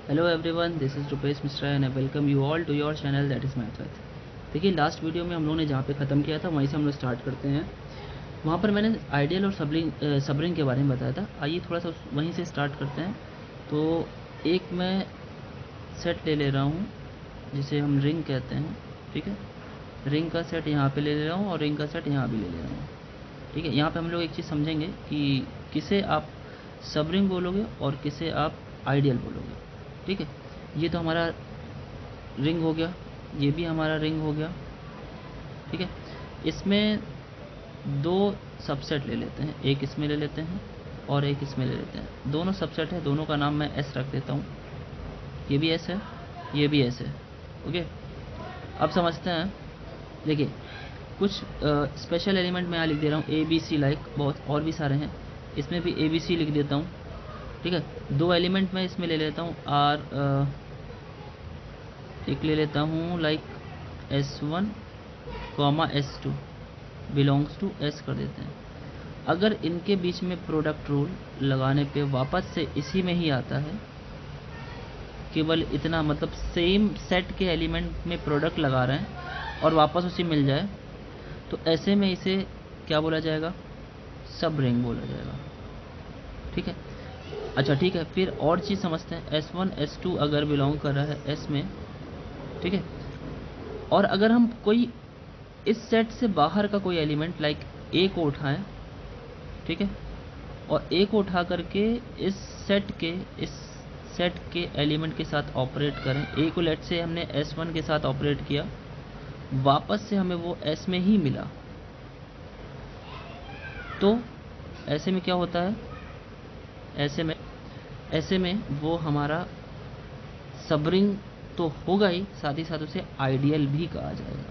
Hello everyone, this is Rupesh Mishra and I welcome you all to your channel that is math with. देखिए, last video में हम लोगों ने जहाँ पे ख़त्म किया था वहीं से हम लोग स्टार्ट करते हैं। वहाँ पर मैंने आइडियल और सबरिंग के बारे में बताया था। आइए थोड़ा सा वहीं से स्टार्ट करते हैं। तो एक मैं सेट ले रहा हूँ जिसे हम रिंग कहते हैं। ठीक है, रिंग का सेट यहाँ पे ले रहा हूँ और रिंग का सेट यहाँ भी ले रहा हूँ। ठीक है, यहाँ पे हम लोग एक चीज़ समझेंगे कि किसे आप सबरिंग बोलोगे और किसे आप आइडियल बोलोगे। ठीक है, ये तो हमारा रिंग हो गया, ये भी हमारा रिंग हो गया। ठीक है, इसमें दो सबसेट ले लेते हैं, एक इसमें ले लेते हैं और एक इसमें ले लेते हैं। दोनों सबसेट है, दोनों का नाम मैं एस रख देता हूँ। ये भी एस है, ये भी एस है। ओके, अब समझते हैं। देखिए, कुछ स्पेशल एलिमेंट मैं यहाँ लिख दे रहा हूँ, ए बी सी, लाइक बहुत और भी सारे हैं। इसमें भी ए बी सी लिख देता हूँ। ठीक है, दो एलिमेंट मैं इसमें ले लेता हूँ, आर एक ले लेता हूँ like S1 comma S2 belongs to S कर देते हैं। अगर इनके बीच में प्रोडक्ट रूल लगाने पे वापस से इसी में ही आता है, केवल इतना, मतलब सेम सेट के एलिमेंट में प्रोडक्ट लगा रहे हैं और वापस उसी मिल जाए, तो ऐसे में इसे क्या बोला जाएगा? सब रिंग बोला जाएगा। ठीक है, अच्छा ठीक है, फिर और चीज़ समझते हैं। S1 S2 अगर बिलोंग कर रहा है S में, ठीक है, और अगर हम कोई इस सेट से बाहर का कोई एलिमेंट लाइक ए को उठाएं, ठीक है, और ए को उठा करके इस सेट के एलिमेंट के साथ ऑपरेट करें। ए को लेट से हमने S1 के साथ ऑपरेट किया, वापस से हमें वो S में ही मिला, तो ऐसे में क्या होता है? ऐसे में वो हमारा सबरिंग तो होगा ही, साथ ही साथ उसे आइडियल भी कहा जाएगा।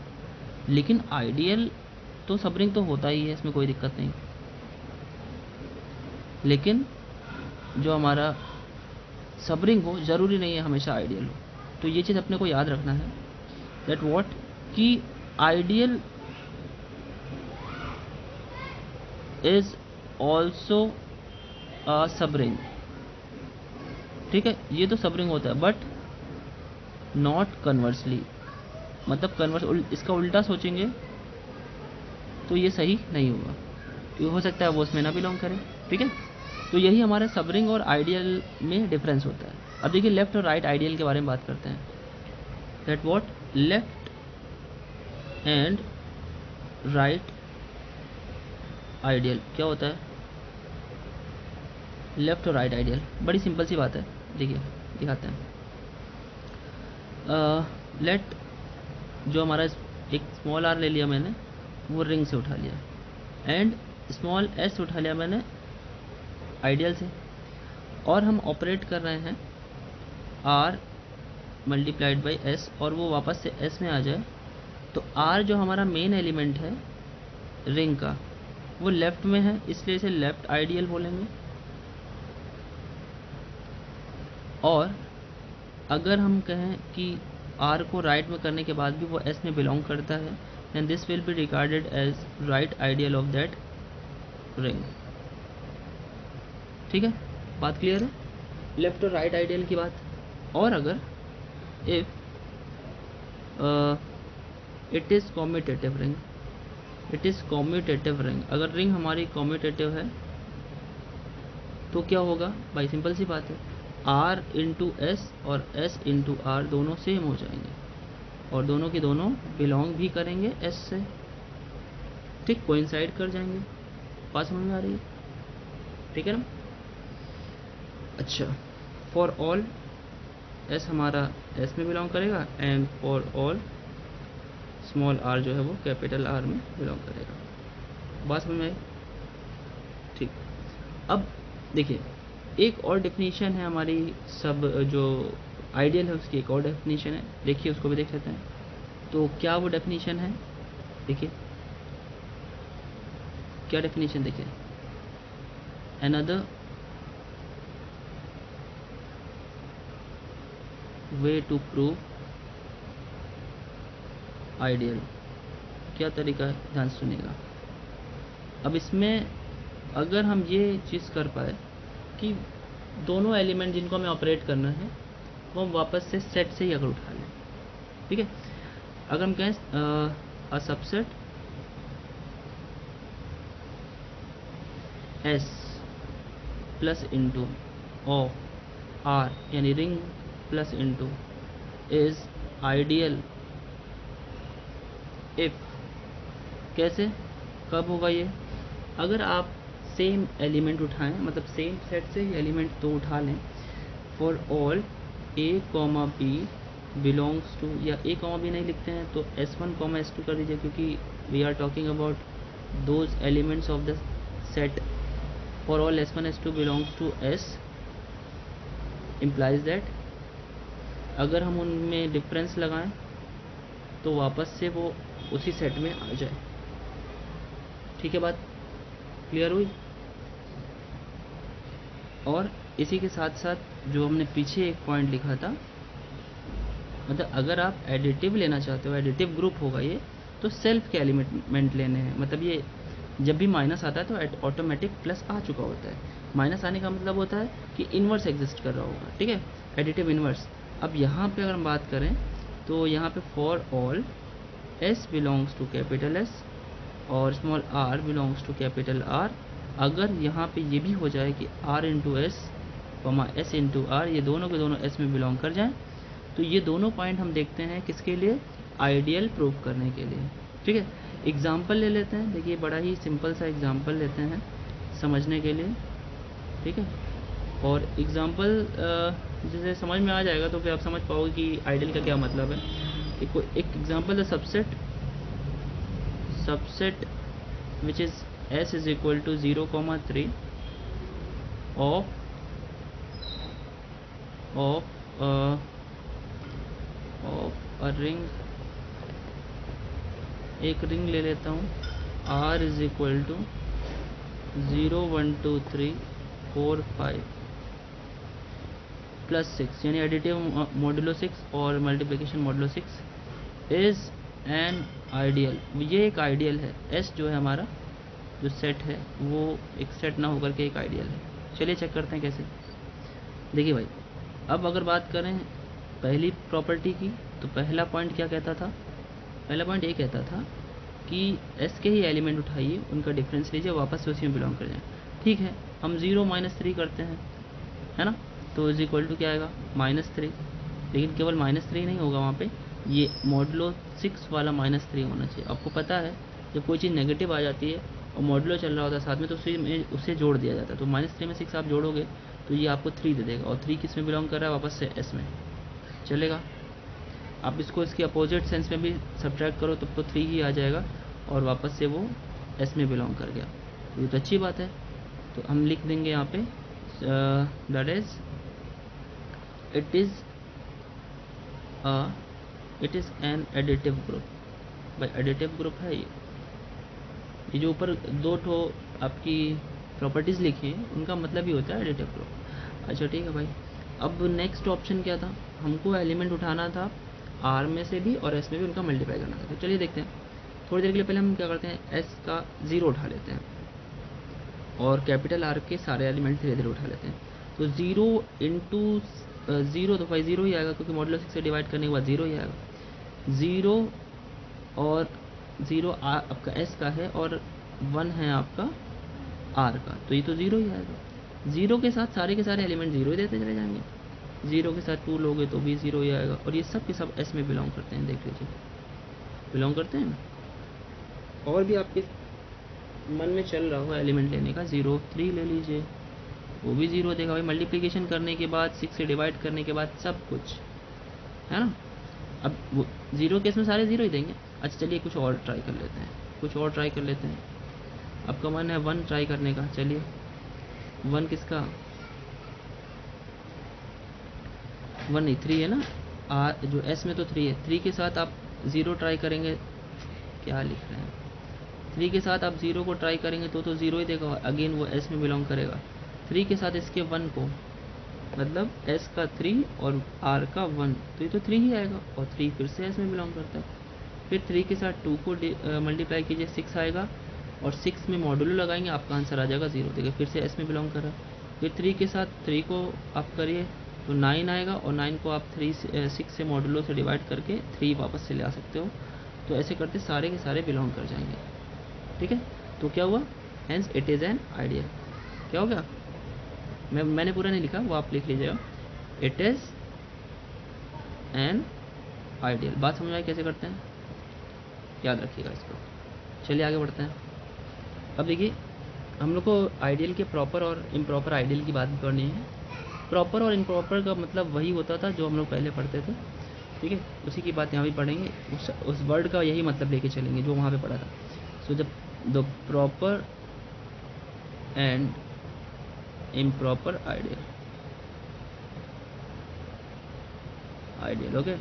लेकिन आइडियल तो सबरिंग तो होता ही है, इसमें कोई दिक्कत नहीं। लेकिन जो हमारा सबरिंग हो, ज़रूरी नहीं है हमेशा आइडियल हो। तो ये चीज़ अपने को याद रखना है, दैट व्हाट, कि ideal is also a subring. ठीक है, ये तो सबरिंग होता है, बट नॉट कन्वर्सली। मतलब इसका उल्टा सोचेंगे तो ये सही नहीं होगा, ये हो सकता है वो उसमें ना बिलोंग करे। ठीक है, तो यही हमारा सबरिंग और आइडियल में डिफरेंस होता है। अब देखिए, लेफ्ट और राइट आइडियल के बारे में बात करते हैं। That what, left and right ideal क्या होता है? लेफ्ट और राइट आइडियल बड़ी सिंपल सी बात है। देखिए, दिखाते हैं। लेट, जो हमारा एक स्मॉल आर ले लिया मैंने, वो रिंग से उठा लिया, एंड स्मॉल एस उठा लिया मैंने आइडियल से, और हम ऑपरेट कर रहे हैं आर मल्टीप्लाइड बाई एस, और वो वापस से एस में आ जाए, तो आर जो हमारा मेन एलिमेंट है रिंग का, वो लेफ्ट में है, इसलिए इसे लेफ्ट आइडियल बोलेंगे। और अगर हम कहें कि आर को राइट में करने के बाद भी वो एस में बिलोंग करता है, then this will be regarded as right ideal of that ring. ठीक है, बात क्लियर है, लेफ्ट और राइट आइडियल की बात। और अगर if it is commutative ring, अगर रिंग हमारी कॉम्यूटेटिव है तो क्या होगा भाई? सिंपल सी बात है, R इंटू एस और S इंटू आर दोनों सेम हो जाएंगे, और दोनों की दोनों बिलोंग भी करेंगे S से। ठीक, कोइंसाइड कर जाएंगे। बात समझ में आ रही है? ठीक है ना? अच्छा, फॉर ऑल S हमारा S में बिलोंग करेगा, and for all small r जो है वो कैपिटल R में बिलोंग करेगा। बात समझ में आई? ठीक, अब देखिए, एक और डेफिनेशन है हमारी सब जो आइडियल है उसकी, एक और डेफिनेशन है। देखिए, उसको भी देख लेते हैं। तो क्या वो डेफिनेशन है? देखिए क्या डेफिनेशन, देखिए, another way to prove ideal. क्या तरीका है, ध्यान से सुनिएगा। अब इसमें अगर हम ये चीज़ कर पाए कि दोनों एलिमेंट जिनको हमें ऑपरेट करना है वो हम वापस से सेट से ही अगर उठा लें, ठीक है। अगर हम कहें a subset S plus into of R यानी ring plus into is ideal if, कैसे कब होगा ये, अगर आप सेम एलिमेंट उठाएं, मतलब सेम सेट से ही एलिमेंट तो उठा लें, for all A comma B belongs to, या ए कॉमा बी नहीं लिखते हैं तो S1 कॉमा S2 कर दीजिए, क्योंकि we are talking about those elements of the set. For all S1 S2 belongs to S implies that, अगर हम उनमें डिफरेंस लगाएं तो वापस से वो उसी सेट में आ जाए। ठीक है, बात क्लियर हुई। और इसी के साथ साथ जो हमने पीछे एक पॉइंट लिखा था, मतलब अगर आप एडिटिव लेना चाहते हो, एडिटिव ग्रुप होगा ये, तो सेल्फ के एलिमेंट लेने हैं। मतलब ये जब भी माइनस आता है तो ऑटोमेटिक प्लस आ चुका होता है। माइनस आने का मतलब होता है कि इन्वर्स एग्जिस्ट कर रहा होगा, ठीक है, एडिटिव इन्वर्स। अब यहाँ पे अगर हम बात करें तो यहाँ पे for all S belongs to capital S और small r belongs to capital R, अगर यहाँ पे ये भी हो जाए कि r into S S into R ये दोनों के दोनों S में बिलोंग कर जाएं, तो ये दोनों पॉइंट हम देखते हैं किसके लिए, आइडियल प्रूव करने के लिए। ठीक है, एग्जाम्पल ले लेते हैं। देखिए बड़ा ही सिंपल सा एग्जाम्पल लेते हैं समझने के लिए, ठीक है। और एग्जाम्पल जैसे समझ में आ जाएगा तो फिर आप समझ पाओगे कि आइडियल का क्या मतलब है। एक एग्जाम्पल है subset which is S is equal to 0,3 of a ring, एक रिंग ले लेता हूँ, R is equal to 0, 1, 2, 3, 4, 5 plus 6, यानी एडिटिव मॉडुलो 6 और multiplication modulo 6 is an ideal. ये एक आइडियल है। S जो है हमारा जो सेट है वो एक सेट ना होकर के एक आइडियल है। चलिए चेक करते हैं कैसे। देखिए भाई, अब अगर बात करें पहली प्रॉपर्टी की, तो पहला पॉइंट क्या कहता था, पहला पॉइंट ये कहता था कि S के ही एलिमेंट उठाइए, उनका डिफरेंस लीजिए, वापस से उसी में बिलोंग कर जाए। ठीक है, हम 0 - 3 करते हैं, है ना, तो इज इक्वल टू क्या आएगा -3। लेकिन केवल -3 नहीं होगा, वहाँ पे ये मॉडुलो 6 वाला -3 होना चाहिए। आपको पता है जब कोई चीज़ नेगेटिव आ जाती है और मॉडुलो चल रहा होता है साथ में, तो उससे जोड़ दिया जाता है। तो -3 में 6 आप जोड़ोगे तो ये आपको 3 दे देगा, और 3 किस में बिलोंग कर रहा है, वापस से S में चलेगा। आप इसको इसके अपोजिट सेंस में भी सब्ट्रैक्ट करो तब तो 3 ही आ जाएगा, और वापस से वो S में बिलोंग कर गया। ये तो अच्छी बात है। तो हम लिख देंगे यहाँ पे that is it is an additive group. भाई एडिटिव ग्रुप है ये जो ऊपर दो ठो आपकी प्रॉपर्टीज़ लिखी है उनका मतलब ही होता है एडिटिव ग्रुप। अच्छा ठीक है भाई, अब नेक्स्ट ऑप्शन क्या था, हमको एलिमेंट उठाना था R में से भी और S में भी, उनका मल्टीप्लाई करना था। तो चलिए देखते हैं। थोड़ी देर के लिए पहले हम क्या करते हैं, S का 0 उठा लेते हैं और कैपिटल R के सारे एलिमेंट धीरे धीरे उठा लेते हैं। तो 0 इंटू 0 तो भाई 0 ही आएगा, क्योंकि मॉडुलो 6 से डिवाइड करने के बाद 0 ही आएगा। 0 और 0 आपका S का है और 1 है आपका R का, तो ये तो 0 ही आएगा। 0 के साथ सारे के सारे एलिमेंट 0 ही देते चले जाएंगे। 0 के साथ 2 लोगे तो भी 0 ही आएगा, और ये सब के सब S में बिलोंग करते हैं। देख लीजिए बिलोंग करते हैं ना। और भी आपके मन में चल रहा हो एलिमेंट लेने का, 0, 3 ले लीजिए, वो भी 0 देगा भाई। मल्टीप्लिकेशन करने के बाद 6 से डिवाइड करने के बाद सब कुछ है ना। अब वो 0 केस में सारे 0 ही देंगे। अच्छा चलिए कुछ और ट्राई कर लेते हैं, कुछ और ट्राई कर लेते हैं। आपका मन है 1 ट्राई करने का, चलिए 1 किसका, 1 नहीं 3 है ना, जो S में तो 3 है। 3 के साथ आप 0 ट्राई करेंगे, क्या लिख रहे हैं, 3 के साथ आप 0 को ट्राई करेंगे तो 0 ही देगा, अगेन वो S में बिलोंग करेगा। 3 के साथ इसके 1 को, मतलब S का 3 और R का 1, तो ये तो 3 ही आएगा, और 3 फिर से S में बिलोंग करता है। फिर 3 के साथ 2 को मल्टीप्लाई कीजिए, 6 आएगा, और 6 में मॉडुलो लगाएंगे, आपका आंसर आ जाएगा 0 देखिए, फिर से S में बिलोंग कर रहा है। फिर 3 के साथ 3 को आप करिए तो 9 आएगा और 9 को आप 6 से मॉडुलो से डिवाइड करके 3 वापस से ले आ सकते हो। तो ऐसे करते सारे के सारे बिलोंग कर जाएंगे। ठीक है, तो क्या हुआ, hence it is an ideal. क्या हो गया, मैंने पूरा नहीं लिखा, वो आप लिख लीजिएगा, इट इज़ एन आइडियल। बात समझ में आई कैसे करते हैं, याद रखिएगा इसको। चलिए आगे बढ़ते हैं। अब देखिए हम लोग को आइडियल के प्रॉपर और इम्प्रॉपर आइडियल की बात करनी है। प्रॉपर और इम्प्रॉपर का मतलब वही होता था जो हम लोग पहले पढ़ते थे। ठीक है, उसी की बात यहाँ भी पढ़ेंगे, उस वर्ड का यही मतलब लेके चलेंगे जो वहाँ पे पढ़ा था। सो जब the proper and improper ideal, okay.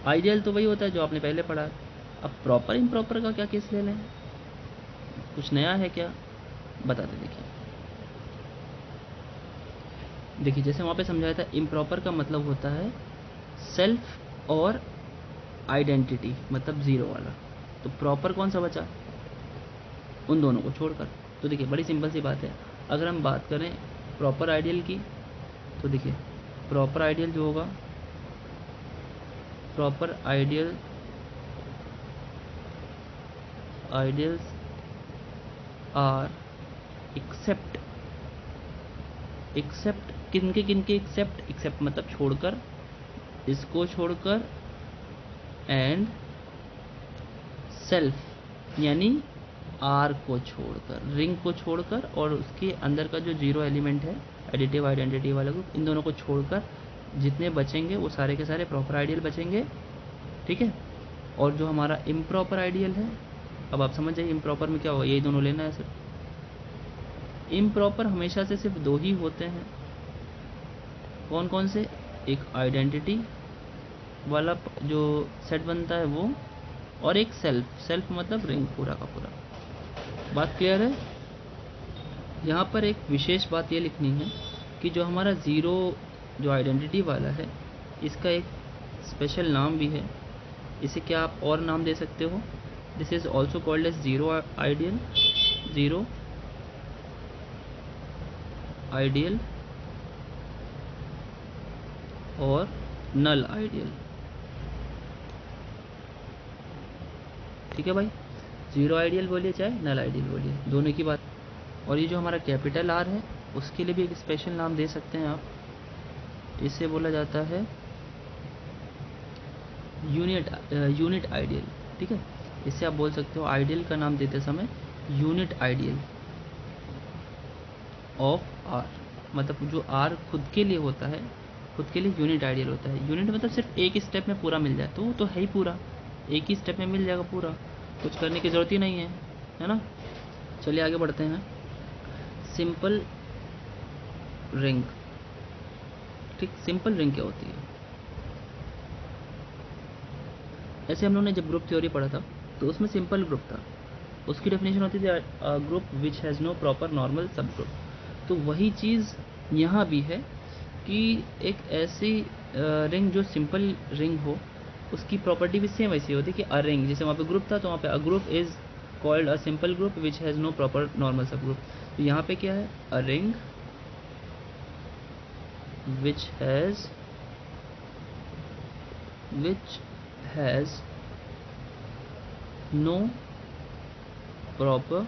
Ideal तो वही होता है जो आपने पहले पढ़ा। अब प्रॉपर इम्प्रॉपर का क्या केस ले लें, कुछ नया है क्या, बताते देखिए जैसे वहाँ पे समझाया था, इम्प्रॉपर का मतलब होता है सेल्फ और आइडेंटिटी, मतलब ज़ीरो वाला। तो प्रॉपर कौन सा बचा, उन दोनों को छोड़कर। तो देखिए बड़ी सिंपल सी बात है, अगर हम बात करें प्रॉपर आइडियल की, तो देखिए प्रॉपर आइडियल जो होगा, प्रॉपर आइडियल्स आर एक्सेप्ट किनके एक्सेप्ट मतलब छोड़कर, इसको छोड़कर, एंड सेल्फ यानी आर को छोड़कर, रिंग को छोड़कर, और उसके अंदर का जो जीरो एलिमेंट है एडिटिव आइडेंटिटी वाला ग्रुप, इन दोनों को छोड़कर जितने बचेंगे वो सारे के सारे प्रॉपर आइडियल बचेंगे। ठीक है, और जो हमारा इम्प्रॉपर आइडियल है, अब आप समझ जाइए इम्प्रॉपर में क्या होगा, यही दोनों लेना है सिर्फ। इम्प्रॉपर हमेशा से सिर्फ दो ही होते हैं, कौन कौन से, एक आइडेंटिटी वाला जो सेट बनता है वो, और एक सेल्फ मतलब रिंग पूरा का पूरा। बात क्लियर है। यहाँ पर एक विशेष बात ये लिखनी है कि जो हमारा ज़ीरो जो आइडेंटिटी वाला है, इसका एक स्पेशल नाम भी है। इसे क्या आप और नाम दे सकते हो, this is also called as zero ideal और नल आइडियल। ठीक है भाई, ज़ीरो आइडियल बोलिए चाहे नल आइडियल बोलिए, दोनों की बात। और ये जो हमारा कैपिटल आर है, उसके लिए भी एक स्पेशल नाम दे सकते हैं आप, इसे बोला जाता है यूनिट आइडियल। ठीक है, इसे आप बोल सकते हो आइडियल का नाम देते समय यूनिट आइडियल ऑफ आर, मतलब जो आर खुद के लिए होता है, खुद के लिए यूनिट आइडियल होता है। यूनिट मतलब सिर्फ एक स्टेप में पूरा मिल जाए, तो वो तो है ही पूरा, एक ही स्टेप में मिल जाएगा पूरा, कुछ करने की ज़रूरत ही नहीं है ना। चलिए आगे बढ़ते हैं। Simple ring. ठीक, सिंपल रिंग क्या होती है, ऐसे हम लोगों ने जब ग्रुप थ्योरी पढ़ा था तो उसमें सिंपल ग्रुप था, उसकी डेफिनेशन होती थी group which has no proper normal subgroup. तो वही चीज़ यहाँ भी है कि एक ऐसी रिंग जो सिंपल रिंग हो, उसकी प्रॉपर्टी भी सेम ऐसी होती है कि अ रिंग, जैसे वहाँ पे ग्रुप था तो वहाँ पे a group is called a simple group which has no proper normal subgroup. तो यहाँ पे क्या है, a ring which has no proper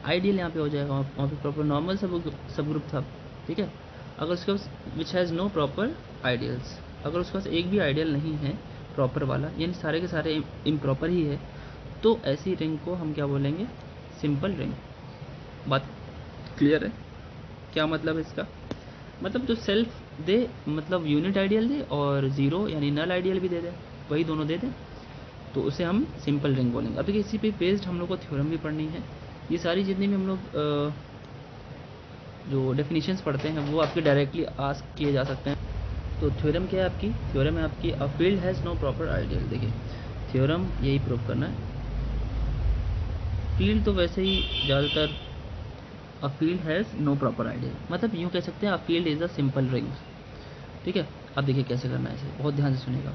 ideal यहाँ पे हो जाएगा, वहाँ पे प्रॉपर नॉर्मल सब ग्रुप था। ठीक है, अगर उसके पास which has no proper ideals, अगर उसके पास एक भी आइडियल नहीं है प्रॉपर वाला, यानी सारे के सारे इम्प्रॉपर ही है, तो ऐसी रिंग को हम क्या बोलेंगे, सिंपल रिंग। बात क्लियर है, क्या मतलब है इसका, मतलब जो सेल्फ दे, मतलब यूनिट आइडियल दे, और ज़ीरो यानी नल आइडियल भी दे दे, वही दोनों दे दे, तो उसे हम सिंपल रिंग बोलेंगे। अब देखिए इसी पे बेस्ड हम लोग को थ्योरम भी पढ़नी है। ये सारी जितनी भी हम लोग जो डेफिनेशंस पढ़ते हैं वो आपके डायरेक्टली आस्क किए जा सकते हैं। तो थ्योरम क्या है आपकी, थ्योरम है आपकी a field has no proper ideal. देखिए थ्योरम यही प्रूव करना है। फील्ड तो वैसे ही ज़्यादातर a field has no proper ideal, मतलब यूँ कह सकते हैं a field is a simple ring. ठीक है, अब देखिए कैसे करना है इसे, बहुत ध्यान से सुनिएगा।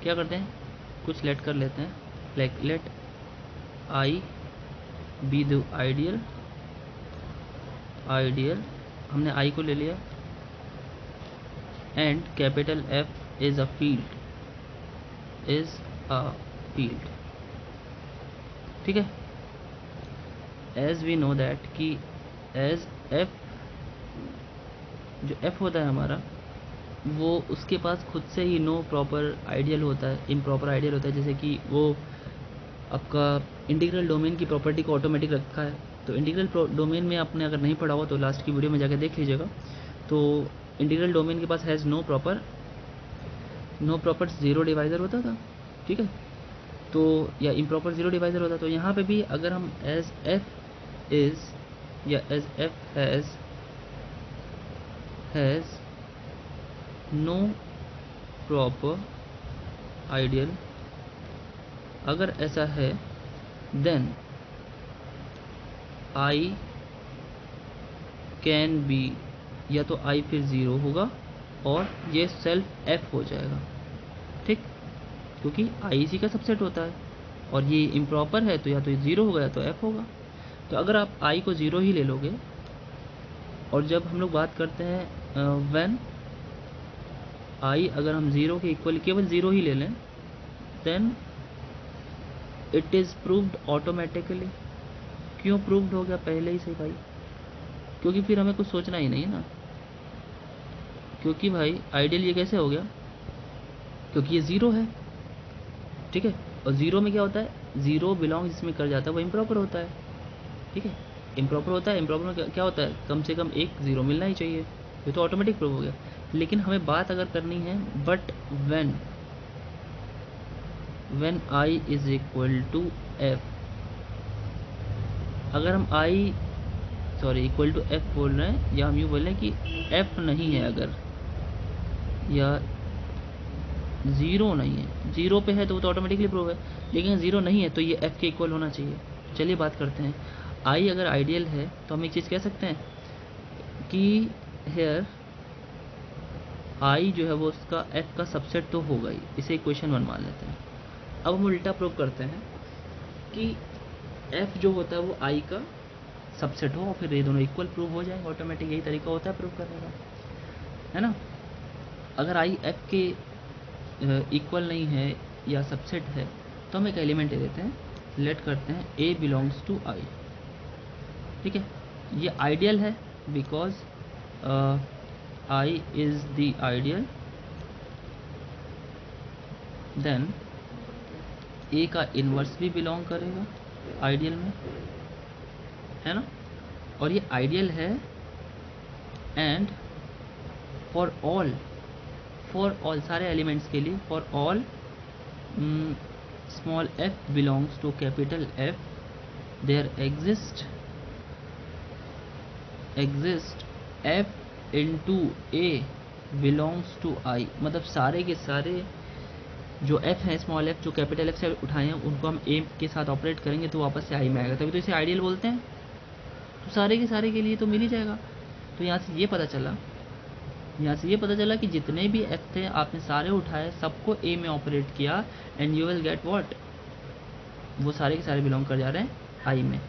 क्या करते हैं, कुछ लेट कर लेते हैं, like let I be the ideal ideal, हमने आई को ले लिया, and capital F is a field, is a field, ठीक है। एज वी नो दैट कि एज एफ, जो एफ होता है हमारा, वो उसके पास खुद से ही नो प्रॉपर आइडियल होता है, इम्प्रॉपर आइडियल होता है। जैसे कि वो आपका इंटीग्रल डोमेन की प्रॉपर्टी को ऑटोमेटिक रखा है। तो इंटीग्रल डोमेन में आपने अगर नहीं पढ़ा हो तो लास्ट की वीडियो में जाकर देख लीजिएगा। तो इंटीग्रल डोमेन के पास has no proper zero divisor होता था, ठीक है। तो या इम्प्रॉपर ज़ीरो डिवाइज़र होता। तो यहाँ पे भी अगर हम एज एफ इज़ या as F has no proper ideal, अगर ऐसा है देन आई कैन बी, या तो आई फिर ज़ीरो होगा और ये सेल्फ एफ हो जाएगा, ठीक, क्योंकि आई इसी का सबसेट होता है। और ये इम्प्रॉपर है तो या तो ज़ीरो होगा या तो एफ होगा। तो अगर आप आई को ज़ीरो ही ले लोगे, और जब हम लोग बात करते हैं व्हेन आई अगर हम ज़ीरो के इक्वल केवल ज़ीरो ही ले लें, then it is proved automatically. क्यों प्रूव्ड हो गया पहले ही से भाई? क्योंकि फिर हमें कुछ सोचना ही नहीं है ना। क्योंकि भाई आइडियल ये कैसे हो गया? क्योंकि ये ज़ीरो है, ठीक है। और ज़ीरो में क्या होता है? ज़ीरो बिलोंग जिसमें कर जाता है वो इम्प्रॉपर होता है, ठीक है। इम्प्रॉपर होता है, इम्प्रॉपर में क्या होता है? कम से कम एक ज़ीरो मिलना ही चाहिए। ये तो ऑटोमेटिक प्रूव हो गया। लेकिन हमें बात अगर करनी है but when I is equal to F, अगर हम इक्वल टू एफ बोल रहे हैं, या हम यूँ बोल रहे हैं कि एफ नहीं है अगर, या ज़ीरो नहीं है, ज़ीरो पे है तो वो तो ऑटोमेटिकली प्रूव है, लेकिन ज़ीरो नहीं है तो ये एफ के इक्वल होना चाहिए। चलिए बात करते हैं। आई अगर आइडियल है तो हम एक चीज़ कह सकते हैं कि हेयर आई जो है वो उसका एफ का सबसेट तो होगा ही। इसे इक्वेशन 1 मान लेते हैं। अब हम उल्टा प्रूव करते हैं कि एफ जो होता है वो आई का सबसेट हो, और फिर ये दोनों इक्वल प्रूव हो जाएंगे ऑटोमेटिक। यही तरीका होता है प्रूव करने का, है ना। अगर आई एफ के इक्वल नहीं है या सबसेट है तो हम एक एलिमेंट ले लेते हैं, लेट करते हैं ए बिलोंग्स टू आई, ठीक है। ये आइडियल है because I is the ideal, then A का इन्वर्स भी बिलोंग करेगा आइडियल में, है ना। और ये आइडियल है, एंड फॉर ऑल सारे एलिमेंट्स के लिए, for all small F belongs to capital F, there exist F into A belongs to I. मतलब सारे के सारे जो एफ है, स्मॉल एफ जो कैपिटल एफ से उठाए हैं, उनको हम ए के साथ ऑपरेट करेंगे तो वापस से आई में आएगा, तभी तो इसे आइडियल बोलते हैं। तो सारे के सारे के लिए तो मिल ही जाएगा। तो यहाँ से ये पता चला कि जितने भी एफ थे आपने सारे उठाए, सबको ए में ऑपरेट किया, and you will get what, वो सारे के सारे बिलोंग कर जा रहे हैं आई में।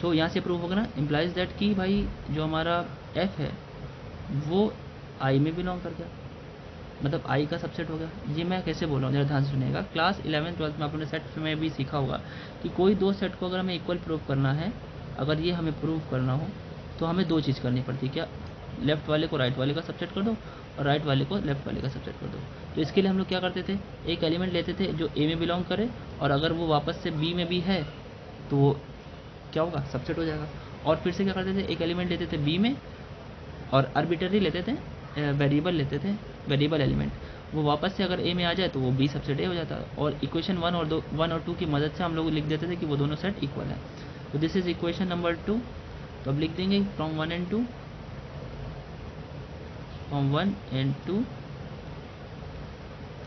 सो यहाँ से प्रूव होगा ना, इम्प्लाइज दैट कि भाई जो हमारा एफ है वो आई में बिलोंग कर गया, मतलब आई का सबसेट हो गया। ये मैं कैसे बोल रहा हूँ जरा ध्यान से सुनिएगा। क्लास 11th-12th में आपने सेट में भी सीखा होगा कि कोई दो सेट को अगर हमें इक्वल प्रूव करना है, अगर ये हमें प्रूव करना हो तो हमें दो चीज़ करनी पड़ती है। क्या? लेफ्ट वाले को राइट वाले का सबसेट कर दो और राइट वाले को लेफ्ट वाले का सबसेट कर दो। तो इसके लिए हम लोग क्या करते थे, एक एलिमेंट लेते थे जो ए में बिलोंग करे, और अगर वो वापस से बी में भी है तो वो क्या होगा, सबसेट हो जाएगा। और फिर से क्या करते थे, एक एलिमेंट लेते थे बी में और आर्बिट्ररी लेते थे, वेरिएबल एलिमेंट, वो वापस से अगर ए में आ जाए तो वो बी सबसेट ए हो जाता है। और इक्वेशन 1 और 2 की मदद से हम लोग लिख देते थे कि वो दोनों सेट इक्वल है। तो दिस इज इक्वेशन नंबर 2। तो अब लिख देंगे फ्रॉम 1 and 2,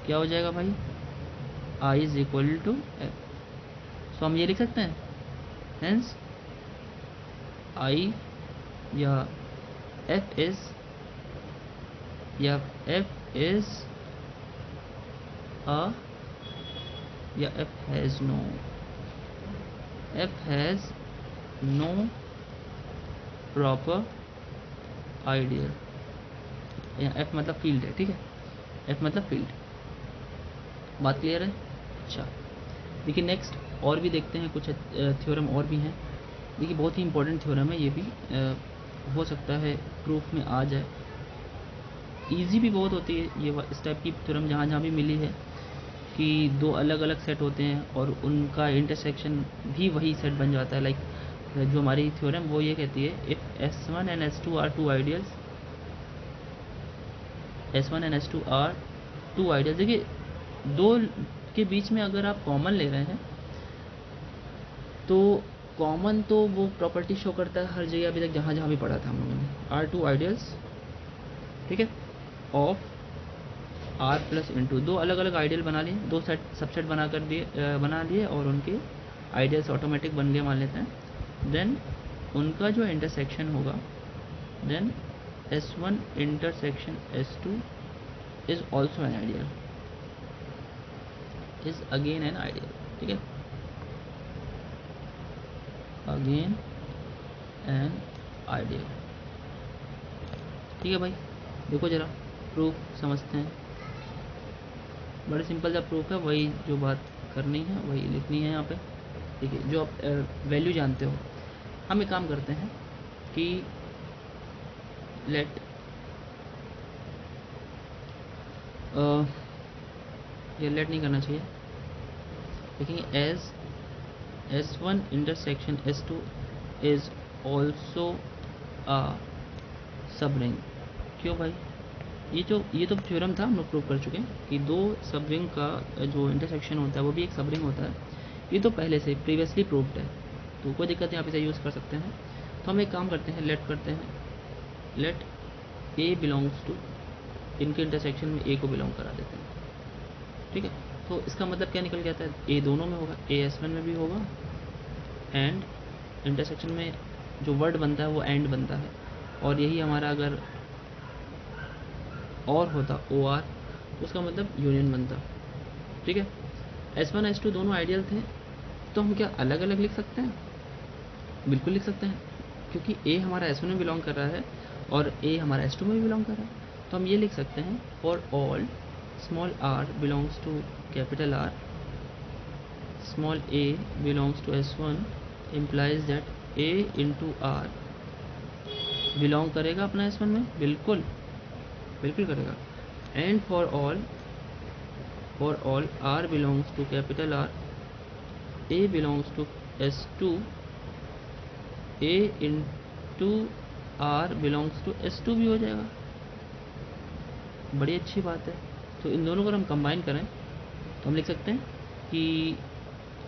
क्या हो जाएगा भाई, I is equal to F. So हम ये लिख सकते हैं, हेंस आई या F is F has no, proper ideal, F मतलब फील्ड है, ठीक है, एफ मतलब फील्ड। बात क्लियर है? अच्छा, देखिए नेक्स्ट और भी देखते हैं, कुछ थ्योरम और भी हैं। देखिए बहुत ही इंपॉर्टेंट थ्योरम है ये भी, हो सकता है प्रूफ में आ जाए, इजी भी बहुत होती है ये इस टाइप की थ्योरम, जहाँ जहाँ भी मिली है कि दो अलग अलग सेट होते हैं और उनका इंटरसेक्शन भी वही सेट बन जाता है। लाइक जो हमारी थ्योरम वो ये कहती है, if S1 and S2 are two ideals, S1 and S2 are two ideals. देखिए दो के बीच में अगर आप कॉमन ले रहे हैं तो कॉमन तो वो प्रॉपर्टी शो करता है हर जगह, अभी तक जहाँ जहाँ भी पढ़ा था हम लोगों ने, आर टू आइडियल्स, ठीक है, ऑफ आर प्लस इंटू, दो अलग अलग आइडियल बना लिए, दो सेट सबसेट बना लिए और उनके आइडियल्स ऑटोमेटिक बन गए मान लेते हैं। देन उनका जो इंटरसेक्शन होगा, then S1 intersection S2 is also an ideal, is again an ideal, ठीक है, अगेन एन आइडियल। ठीक है भाई, देखो जरा प्रूफ समझते हैं, बड़े सिंपल सा प्रूफ है, वही जो बात करनी है वही लिखनी है यहाँ पे। देखिए जो आप वैल्यू जानते हो, हम एक काम करते हैं कि लेट ये लेट नहीं करना चाहिए, देखेंगे as S1 intersection S2 is also a subring. क्यों भाई, ये तो थ्योरम था, हम लोग प्रूव कर चुके हैं कि दो सब रिंग का जो इंटरसेक्शन होता है वो भी एक सब रिंग होता है, ये तो पहले से प्रीवियसली प्रूव्ड है, तो कोई दिक्कत नहीं, आप इसे यूज़ कर सकते हैं। तो हम एक काम करते हैं, लेट करते हैं, लेट A बिलोंग्स टू, इनके इंटरसेक्शन में A को बिलोंग करा देते हैं, ठीक है। तो इसका मतलब क्या निकल के आता है, A दोनों में होगा, A S1 में भी होगा, एंड इंटरसेक्शन में जो वर्ड बनता है वो एंड बनता है, और यही हमारा अगर और होता OR, उसका मतलब यूनियन बनता, ठीक है। S1 S2 दोनों आइडियल थे, तो हम क्या अलग अलग लिख सकते हैं? बिल्कुल लिख सकते हैं, क्योंकि A हमारा S1 में बिलोंग कर रहा है और A हमारा S2 में भी बिलोंग कर रहा है, तो हम ये लिख सकते हैं, for all small r belongs to capital R, small a belongs to S1 implies that A into R belong करेगा अपना S1 में, बिल्कुल बिल्कुल करेगा। And for all R belongs to capital R, A belongs to S2, A into R belongs to S2 भी हो जाएगा, बड़ी अच्छी बात है। तो इन दोनों को हम कंबाइन करें तो हम लिख सकते हैं कि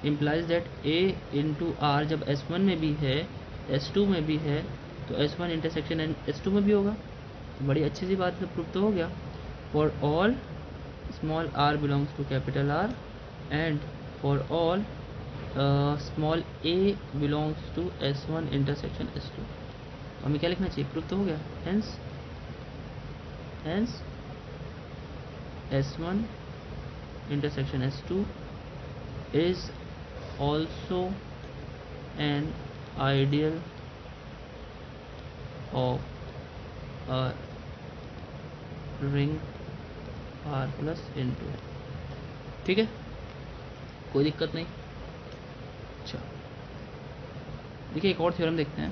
implies that A into R जब S1 में भी है S2 में भी है, तो S1 इंटरसेक्शन S2 में भी होगा, बड़ी अच्छी सी बात है, प्रूफ तो हो गया। For all small r belongs to capital R and for all small a belongs to S1 intersection S2, हमें क्या लिखना चाहिए, प्रूफ तो हो गया। Hence S1 intersection S2 is also an ideal of a ring R plus into, ठीक है, कोई दिक्कत नहीं। अच्छा देखिए एक और थ्योरम देखते हैं।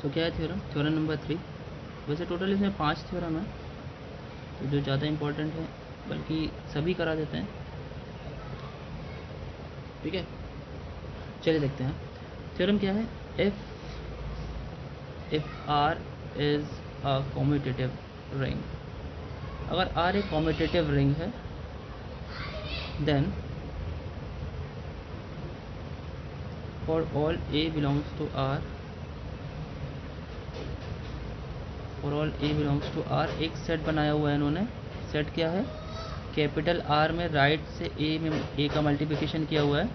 सो क्या है थ्योरम, थ्योरम नंबर 3। वैसे टोटल इसमें 5 थ्योरम है, तो जो ज़्यादा इम्पोर्टेंट है बल्कि सभी करा देते हैं, ठीक है। चलिए देखते हैं थ्योरम क्या है। If R is a commutative ring, अगर R एक कॉम्यूटेटिव रिंग है, then for all A belongs to R, for all A belongs to R, एक सेट बनाया हुआ है इन्होंने। सेट क्या है, कैपिटल R में राइट से A में A का मल्टीप्लिकेशन किया हुआ है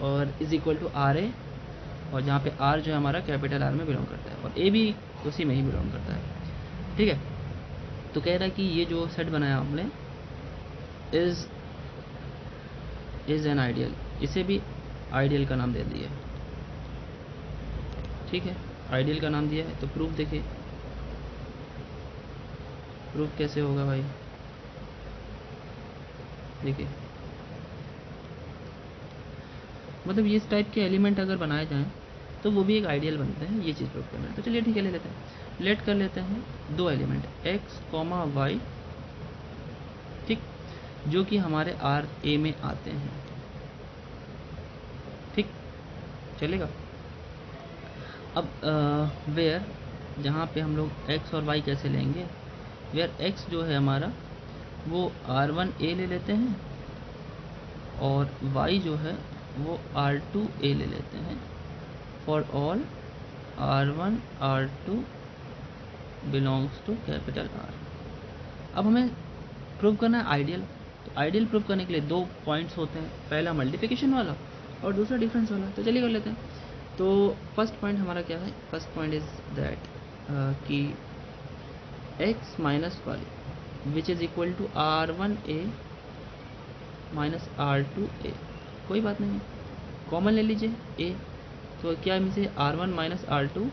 और इज इक्वल टू RA, और जहाँ पे R जो है हमारा कैपिटल R में बिलोंग करता है और A भी उसी में ही बिलोंग करता है, ठीक है। तो कह रहा है कि ये जो सेट बनाया हमने इज एन आइडियल, इसे भी आइडियल का नाम दे दिया, ठीक है, आइडियल का नाम दिया है। तो प्रूफ देखिए, प्रूफ कैसे होगा भाई, देखिए मतलब ये इस टाइप के एलिमेंट अगर बनाए जाएं तो वो भी एक आइडियल बनते हैं, ये चीज़ प्रूफ करना है। तो चलिए ठीक है, ले लेते हैं, लेट कर लेते हैं दो एलिमेंट x, y, ठीक, जो कि हमारे आर ए में आते हैं, ठीक चलेगा। अब वेयर, जहाँ पे हम लोग x और y कैसे लेंगे, वेयर x जो है हमारा वो R1A ले लेते हैं और y जो है वो R2A ले लेते हैं for all R1 R2 belongs to capital R। अब हमें प्रूव करना है आइडियल। तो आइडियल प्रूव करने के लिए दो पॉइंट्स होते हैं, पहला मल्टीप्लिकेशन वाला और दूसरा डिफरेंस वाला। तो चलिए कर लेते हैं। तो फर्स्ट पॉइंट हमारा क्या है, फर्स्ट पॉइंट इज दैट कि x minus Y which is equal to R1A minus R2A, कोई बात नहीं, कॉमन ले लीजिए a। तो क्या इनसे R1 minus R2,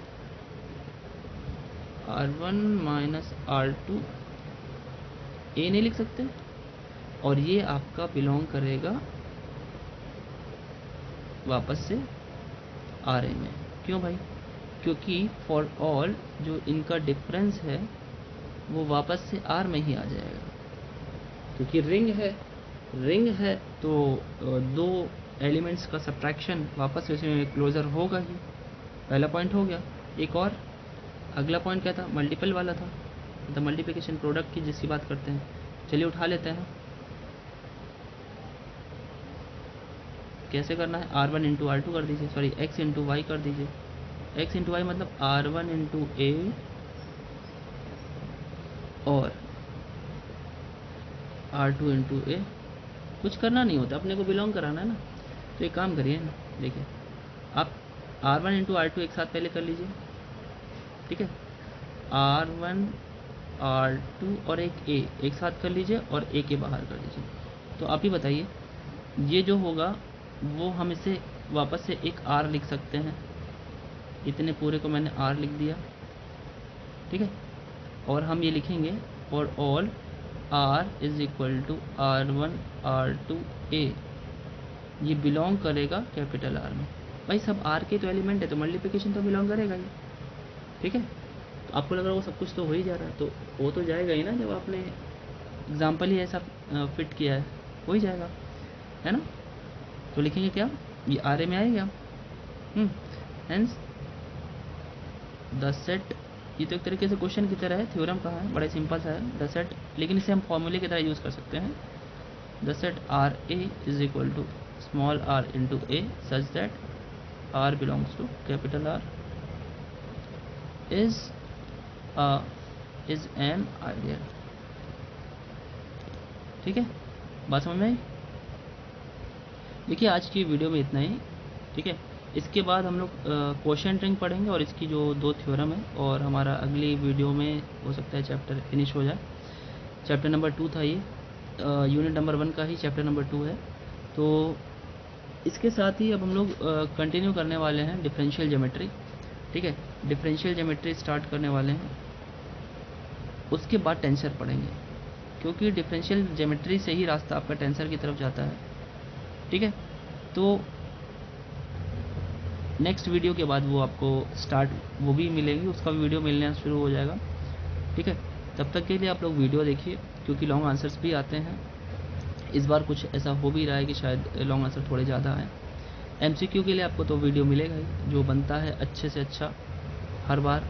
R1 minus R2 a नहीं लिख सकते, और ये आपका बिलोंग करेगा वापस से आर ए में। क्यों भाई, क्योंकि फॉर ऑल जो इनका डिफरेंस है वो वापस से आर में ही आ जाएगा, क्योंकि रिंग है तो दो एलिमेंट्स का सब्ट्रैक्शन वापस से क्लोजर होगा ही। पहला पॉइंट हो गया। एक और अगला पॉइंट क्या था, मल्टीपल वाला था, मतलब मल्टीप्लिकेशन प्रोडक्ट की जिसकी बात करते हैं। चलिए उठा लेते हैं, कैसे करना है, R1 इंटू R2 कर दीजिए, सॉरी x इंटू वाई कर दीजिए। x इंटू वाई मतलब R1 इंटू ए और R2 इंटू ए। कुछ करना नहीं होता, अपने को बिलोंग कराना है ना। तो एक काम करिए ना, देखिए आप R1 इंटू R2 एक साथ पहले कर लीजिए, ठीक है, R1 R2 और एक a एक साथ कर लीजिए और a के बाहर कर दीजिए। तो आप ही बताइए, ये जो होगा वो हम इसे वापस से एक r लिख सकते हैं, इतने पूरे को मैंने r लिख दिया, ठीक है, और हम ये लिखेंगे for all r is equal to R1 R2 a, ये बिलोंग करेगा कैपिटल R में। भाई सब R के तो एलिमेंट है तो मल्टीप्लिकेशन तो बिलोंग करेगा ही, ठीक है। तो आपको लग रहा है वो सब कुछ तो हो ही जा रहा है, तो वो तो जाएगा ही ना, जब आपने एग्जाम्पल ही ऐसा फिट किया है, हो ही जाएगा, है ना। तो लिखेंगे क्या, ये आर ए में आएगा, हेंस द सेट, ये तो एक तरीके से क्वेश्चन की तरह है, थ्योरम कहा है, बड़ा सिंपल सा है, द सेट, लेकिन इसे हम फॉर्मूले की तरह यूज़ कर सकते हैं। The set R A is equal to small r into A such that r belongs to capital R is an ideal, ठीक है, बात समझ में आई। देखिए आज की वीडियो में इतना ही, ठीक है। इसके बाद हम लोग क्वोशिएंट रिंग पढ़ेंगे और इसकी जो दो थ्योरम है, और हमारा अगली वीडियो में हो सकता है चैप्टर फिनिश हो जाए। चैप्टर नंबर 2 था ये, यूनिट नंबर 1 का ही चैप्टर नंबर 2 है। तो इसके साथ ही अब हम लोग कंटिन्यू करने वाले हैं डिफरेंशियल ज्योमेट्री, ठीक है, डिफरेंशियल ज्योमेट्री स्टार्ट करने वाले हैं। उसके बाद टेंसर पढ़ेंगे, क्योंकि डिफरेंशियल ज्योमेट्री से ही रास्ता आपका टेंसर की तरफ जाता है, ठीक है। तो नेक्स्ट वीडियो के बाद वो आपको स्टार्ट वो भी मिलेगी, उसका वीडियो मिलना शुरू हो जाएगा, ठीक है। तब तक के लिए आप लोग वीडियो देखिए, क्योंकि लॉन्ग आंसर्स भी आते हैं। इस बार कुछ ऐसा हो भी रहा है कि शायद लॉन्ग आंसर थोड़े ज़्यादा आए। MCQ के लिए आपको तो वीडियो मिलेगा ही, जो बनता है अच्छे से अच्छा, हर बार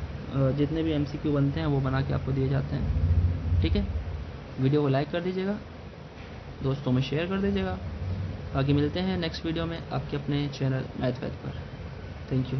जितने भी MCQ बनते हैं वो बना के आपको दिए जाते हैं, ठीक है। वीडियो को लाइक कर दीजिएगा, दोस्तों में शेयर कर दीजिएगा। बाकी मिलते हैं नेक्स्ट वीडियो में आपके अपने चैनल मैथ पर। Thank you.